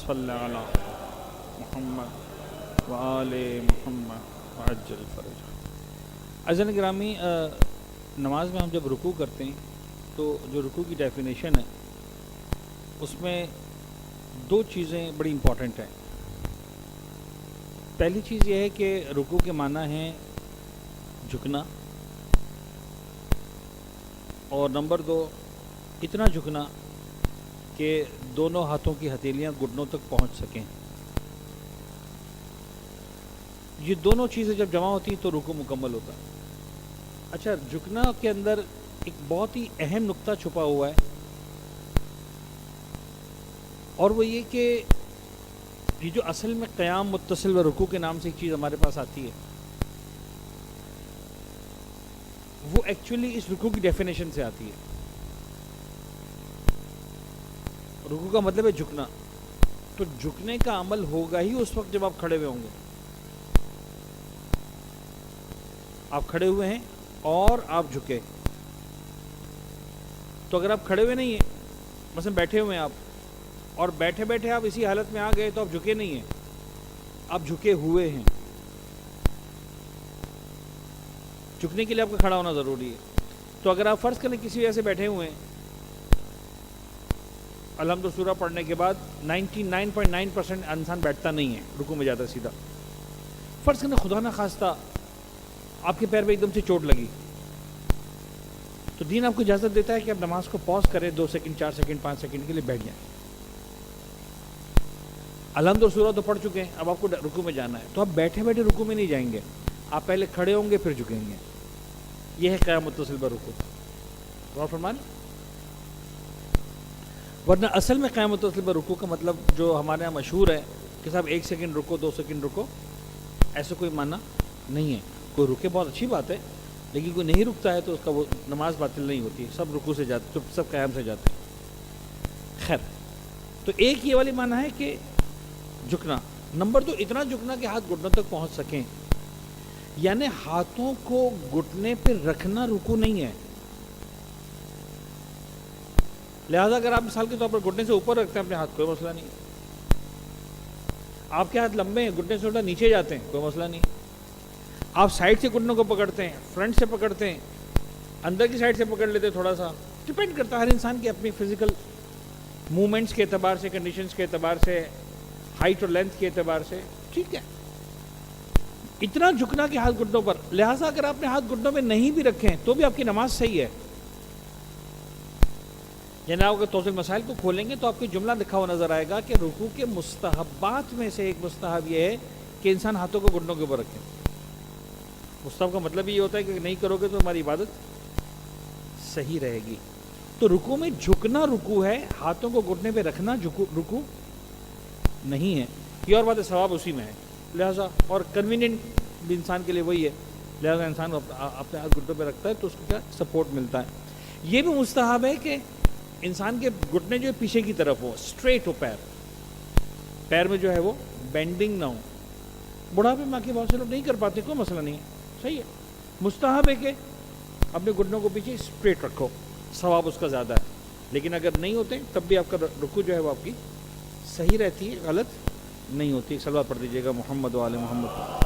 صلی علی محمد وآل محمد وعجل فرج۔ عزیزان گرامی، نماز میں ہم جب رکوع کرتے ہیں تو جو رکوع کی ڈیفینیشن ہے اس میں دو چیزیں بڑی امپورٹنٹ ہیں۔ پہلی چیز یہ ہے کہ رکوع کے معنی ہے جھکنا، اور نمبر دو اتنا جھکنا کہ دونوں ہاتھوں کی ہتھیلیاں گھٹنوں تک پہنچ سکیں۔ یہ دونوں چیزیں جب جمع ہوتی ہیں تو رکوع مکمل ہوتا ہے۔ اچھا، جھکنا کے اندر ایک بہت ہی اہم نقطہ چھپا ہوا ہے، اور وہ یہ کہ یہ جو اصل میں قیام متصل و رکوع کے نام سے ایک چیز ہمارے پاس آتی ہے، وہ ایکچولی اس رکوع کی ڈیفینیشن سے آتی ہے۔ رکوع کا مطلب ہے جھکنا، تو جھکنے کا عمل ہوگا ہی اس وقت جب آپ کھڑے ہوئے ہوں گے۔ آپ کھڑے ہوئے ہیں اور آپ جھکے، تو اگر آپ کھڑے ہوئے نہیں ہیں، مثلا بیٹھے ہوئے ہیں آپ، اور بیٹھے بیٹھے آپ اسی حالت میں آ گئے تو آپ جھکے نہیں ہیں، آپ جھکے ہوئے ہیں۔ جھکنے کے لیے آپ کو کھڑا ہونا ضروری ہے۔ تو اگر آپ فرض کریں کسی وجہ سے بیٹھے ہوئے ہیں، الحمد سورہ پڑھنے کے بعد 99.9% انسان بیٹھتا نہیں ہے، رکوع میں جاتا سیدھا۔ فرض کریں خدا نہ خواستہ آپ کے پیر پہ ایک دم سے چوٹ لگی، تو دین آپ کو اجازت دیتا ہے کہ آپ نماز کو پاز کریں، 2 سیکنڈ 4 سیکنڈ 5 سیکنڈ کے لیے بیٹھ جائیں۔ الحمد سورہ تو پڑھ چکے ہیں، اب آپ کو رکوع میں جانا ہے، تو آپ بیٹھے بیٹھے رکوع میں نہیں جائیں گے، آپ پہلے کھڑے ہوں گے پھر جھکیں گے۔ یہ ہے قیام متصل برکوع، غور فرمائیں۔ ورنہ اصل میں قیام متصل برکوع کا مطلب جو ہمارے یہاں مشہور ہے کہ صاحب 1 سیکنڈ رکو 2 سیکنڈ رکو، ایسا کوئی معنی نہیں ہے۔ کوئی رکے بہت اچھی بات ہے، لیکن کوئی نہیں رکتا ہے تو اس کا وہ نماز باطل نہیں ہوتی، سب رکوع سے جاتے، سب قیام سے جاتے ہیں۔ خیر، تو ایک یہ والی معنی ہے کہ جھکنا، نمبر 2 اتنا جھکنا کہ ہاتھ گھٹنوں تک پہنچ سکیں، یعنی ہاتھوں کو گھٹنے پہ رکھنا رکوع نہیں ہے۔ لہذا اگر آپ مثال کے طور پر گھٹنے سے اوپر رکھتے ہیں اپنے ہاتھ، کوئی مسئلہ نہیں۔ آپ کے ہاتھ لمبے ہیں، گھٹنے سے الٹا نیچے جاتے ہیں، کوئی مسئلہ نہیں۔ آپ سائڈ سے گھٹنوں کو پکڑتے ہیں، فرنٹ سے پکڑتے ہیں، اندر کی سائڈ سے پکڑ لیتے ہیں، تھوڑا سا ڈپینڈ کرتا ہے ہر انسان کی اپنی فزیکل موومنٹس کے اعتبار سے، کنڈیشنز کے اعتبار سے، ہائٹ اور لینتھ کے اعتبار سے، ٹھیک ہے۔ اتنا جھکنا کہ ہاتھ گھٹنوں پر، لہٰذا اگر آپ نے ہاتھ گھٹنوں میں نہیں بھی رکھے تو بھی آپ کی نماز صحیح ہے۔ یعنی آپ اگر توضیح المسائل کو کھولیں گے تو آپ کو جملہ لکھا ہوا نظر آئے گا کہ رکوع کے مستحبات میں سے ایک مستحب یہ ہے کہ انسان ہاتھوں کو گھٹنوں کے اوپر رکھے۔ مستحب کا مطلب یہ ہوتا ہے کہ نہیں کرو گے تو ہماری عبادت صحیح رہے گی۔ تو رکوع میں جھکنا رکوع ہے، ہاتھوں کو گھٹنے پہ رکھنا رکوع نہیں ہے۔ یہ اور بات ہے، ثواب اسی میں ہے، لہٰذا اور کنوینئنٹ بھی انسان کے لیے وہی ہے، لہٰذا انسان اپنے ہاتھ گھٹنوں پہ رکھتا ہے تو اس کو کیا سپورٹ ملتا ہے۔ یہ بھی مستحب ہے کہ انسان کے گھٹنے جو پیچھے کی طرف ہو، اسٹریٹ ہو، پیر میں جو ہے وہ بینڈنگ نہ ہو۔ بڑھاپے میں بہت سے لوگ نہیں کر پاتے، کوئی مسئلہ نہیں ہے، صحیح ہے۔ مستحب ہے کہ اپنے گھٹنوں کو پیچھے اسٹریٹ رکھو، ثواب اس کا زیادہ ہے۔ لیکن اگر نہیں ہوتے تب بھی آپ کا رکوع جو ہے وہ آپ کی صحیح رہتی ہے، غلط نہیں ہوتی۔ صلوات پڑھ دیجیے گا محمد و آل محمد۔